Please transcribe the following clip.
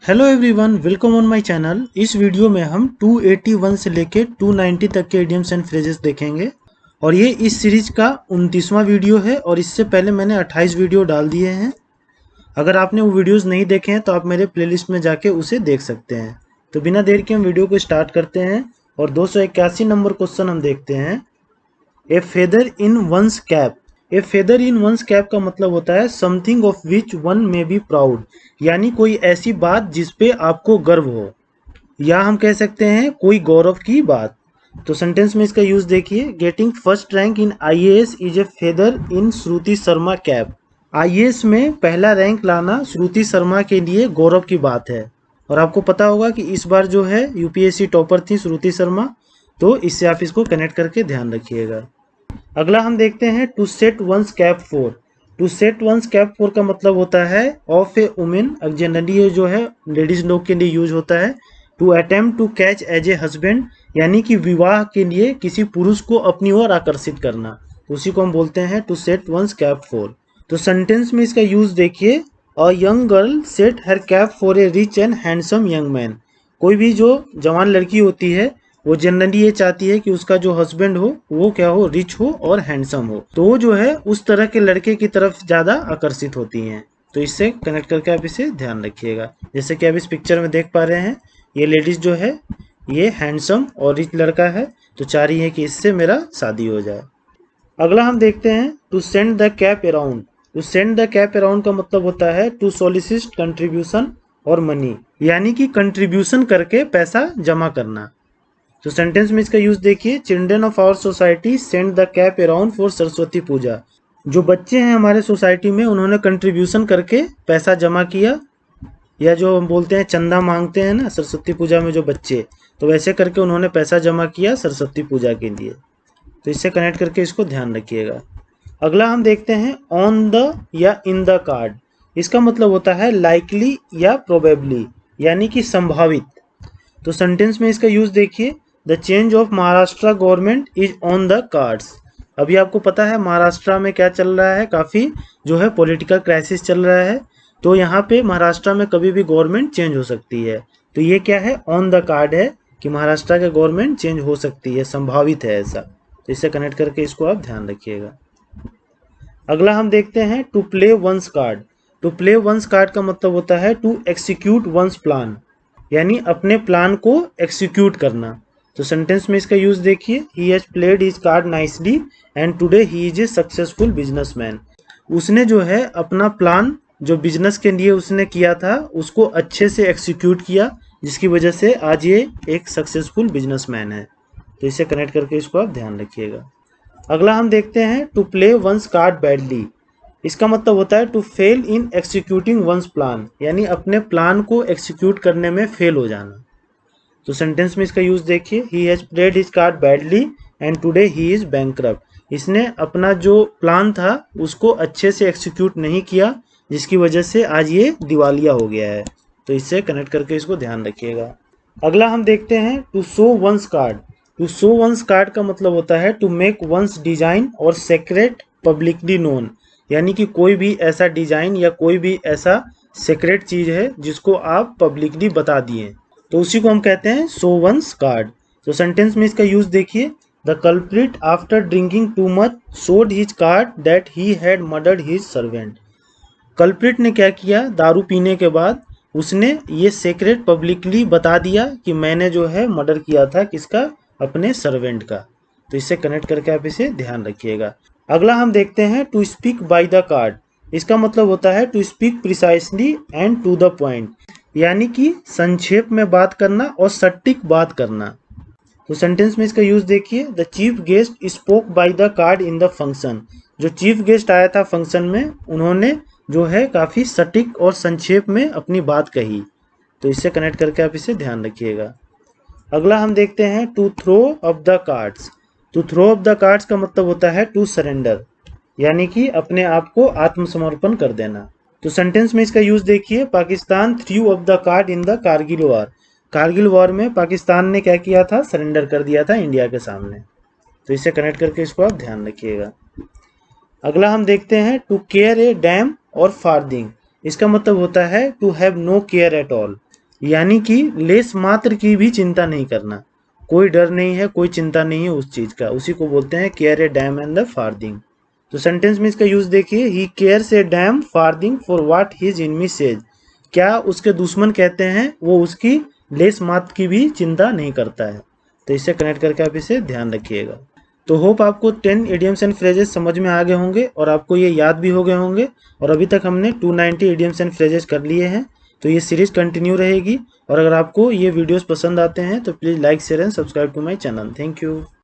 Hello everyone, welcome on my channel. इस video में हम 281 से लेके 290 तक के इडियम्स एंड फ्रेजेस देखेंगे और ये इस सीरीज का 29वां वीडियो है और इससे पहले मैंने 28 वीडियो डाल दिए हैं। अगर आपने वो वीडियोस नहीं देखे हैं तो आप मेरे प्लेलिस्ट में जाके उसे देख सकते हैं। तो बिना देर के हम वीडियो को स्टार्ट करते हैं और 281 नंबर क्वेश्चन हम देखते हैं। A feather in one's cap. A feather in one's cap का मतलब होता है something of which one may be proud, यानी कोई ऐसी बात जिस पे आपको गर्व हो, या हम कह सकते हैं कोई गौरव की बात। तो सेंटेंस में इसका यूज देखिए। Getting first rank in IAS is a feather in Shruti Sharma cap. IAS में पहला रैंक लाना श्रुति शर्मा के लिए गौरव की बात है। और आपको पता होगा कि इस बार जो है यूपीएससी टॉपर थी श्रुति शर्मा, तो इससे आप इसको कनेक्ट करके ध्यान रखिएगा। अगला हम देखते हैं to set one's cap for. To set one's cap for का मतलब होता है ऑफ ए वुमेन। जनरली ये जो है लेडीज लोग के लिए यूज होता है। To attempt to catch as a husband, यानी कि विवाह के लिए किसी पुरुष को अपनी ओर आकर्षित करना, उसी को हम बोलते हैं to set one's cap for. तो सेंटेंस में इसका यूज देखिए। A young girl set her cap for a rich and handsome young man. कोई भी जो जवान लड़की होती है वो जनरली ये चाहती है कि उसका जो हस्बैंड हो वो क्या हो, रिच हो और हैंडसम हो। तो वो जो है उस तरह के लड़के की तरफ ज़्यादा आकर्षित होती हैं। तो इससे कनेक्ट करके आप इसे ध्यान रखिएगा। जैसे कि आप इस पिक्चर में देख पा रहे हैं, ये लेडीज जो है ये हैंडसम और रिच लड़का है, तो चाह रही है कि इससे मेरा शादी हो जाए। अगला हम देखते हैं to send the cap around. To send the cap around का मतलब होता है टू सोलिसिट कंट्रीब्यूशन और मनी, यानी कि कंट्रीब्यूशन करके पैसा जमा करना। तो सेंटेंस में इसका यूज देखिए। Children of our society send the cap around for Saraswati Puja. जो बच्चे हैं हमारे सोसाइटी में उन्होंने कंट्रीब्यूशन करके पैसा जमा किया, या जो हम बोलते हैं चंदा मांगते हैं ना सरस्वती पूजा में जो बच्चे, तो वैसे करके उन्होंने पैसा जमा किया सरस्वती पूजा के लिए। तो इससे कनेक्ट करके इसको ध्यान रखिएगा। अगला हम देखते हैं ऑन द या इन द कार्ड। इसका मतलब होता है लाइकली या प्रोबेबली, यानी कि संभावित। तो सेंटेंस में इसका यूज देखिए। The change of Maharashtra government is on the cards. अभी आपको पता है महाराष्ट्र में क्या चल रहा है, काफ़ी जो है पॉलिटिकल क्राइसिस चल रहा है। तो यहाँ पे महाराष्ट्र में कभी भी गवर्नमेंट चेंज हो सकती है। तो ये क्या है, ऑन द कार्ड है कि महाराष्ट्र के गवर्नमेंट चेंज हो सकती है, संभावित है ऐसा। तो इससे कनेक्ट करके इसको आप ध्यान रखिएगा। अगला हम देखते हैं to play one's card. To play one's card का मतलब होता है टू एक्सिक्यूट वंस प्लान, यानी अपने प्लान को एक्सिक्यूट करना। तो सेंटेंस में इसका यूज देखिए। He has played his card nicely and today he is a successful businessman. उसने जो है अपना प्लान जो बिजनेस के लिए उसने किया था उसको अच्छे से एक्सिक्यूट किया, जिसकी वजह से आज ये एक सक्सेसफुल बिजनेसमैन है। तो इसे कनेक्ट करके इसको आप ध्यान रखिएगा। अगला हम देखते हैं to play one's card badly. इसका मतलब होता है to fail in executing one's plan, यानी अपने प्लान को एक्सिक्यूट करने में फेल हो जाना। तो सेंटेंस में इसका यूज देखिए। He has played his card badly and today he is bankrupt. इसने अपना जो प्लान था उसको अच्छे से एक्सिक्यूट नहीं किया, जिसकी वजह से आज ये दिवालिया हो गया है। तो इससे कनेक्ट करके इसको ध्यान रखिएगा। अगला हम देखते हैं to show one's card. To show one's card का मतलब होता है टू मेक वंस डिजाइन और सेक्रेट पब्लिकली नोन, यानी कि कोई भी ऐसा डिजाइन या कोई भी ऐसा सेक्रेट चीज है जिसको आप पब्लिकली बता दिए, तो उसी को हम कहते हैं शो वंस कार्ड। तो सेंटेंस में इसका यूज देखिए। The culprit after drinking too much showed his card that he had murdered his servant. Culprit ने क्या किया, दारू पीने के बाद उसने ये सेक्रेट पब्लिकली बता दिया कि मैंने जो है मर्डर किया था किसका, अपने सर्वेंट का। तो इससे कनेक्ट करके आप इसे ध्यान रखिएगा। अगला हम देखते हैं to speak by the card. इसका मतलब होता है to speak precisely and to the point, यानी कि संक्षेप में बात करना और सटीक बात करना। तो सेंटेंस में इसका यूज देखिए। The chief guest spoke bye the card in the function. जो चीफ गेस्ट आया था फंक्शन में, उन्होंने जो है काफ़ी सटीक और संक्षेप में अपनी बात कही। तो इससे कनेक्ट करके आप इसे ध्यान रखिएगा। अगला हम देखते हैं to throw off the cards. To throw off the cards का मतलब होता है टू सरेंडर, यानी कि अपने आप को आत्मसमर्पण कर देना। तो सेंटेंस में इसका यूज देखिए। Pakistan through of the card in the Kargil war. Kargil war में पाकिस्तान ने क्या किया था, सरेंडर कर दिया था इंडिया के सामने। तो इससे कनेक्ट करके इसको आप ध्यान रखिएगा। अगला हम देखते हैं टू केयर ए डैम और फार्दिंग। इसका मतलब होता है to have no care at all, यानी कि लेस मात्र की भी चिंता नहीं करना, कोई डर नहीं है, कोई चिंता नहीं है उस चीज का, उसी को बोलते हैं care A dam and the Farthing. तो सेंटेंस में इसका यूज देखिए, he cares A dam Farthing for what his enemy says. क्या उसके दुश्मन कहते हैं वो उसकी लेस मात्र की भी चिंता नहीं करता है। तो इससे कनेक्ट करके आप इसे ध्यान रखिएगा। तो होप आपको 10 इडियम्स एंड फ्रेजेस समझ में आ गए होंगे और आपको ये याद भी हो गए होंगे। और अभी तक हमने 290 इडियम्स एंड फ्रेजेस कर लिए हैं। तो ये सीरीज कंटिन्यू रहेगी। और अगर आपको ये वीडियोस पसंद आते हैं तो please like share and subscribe to my channel. Thank you.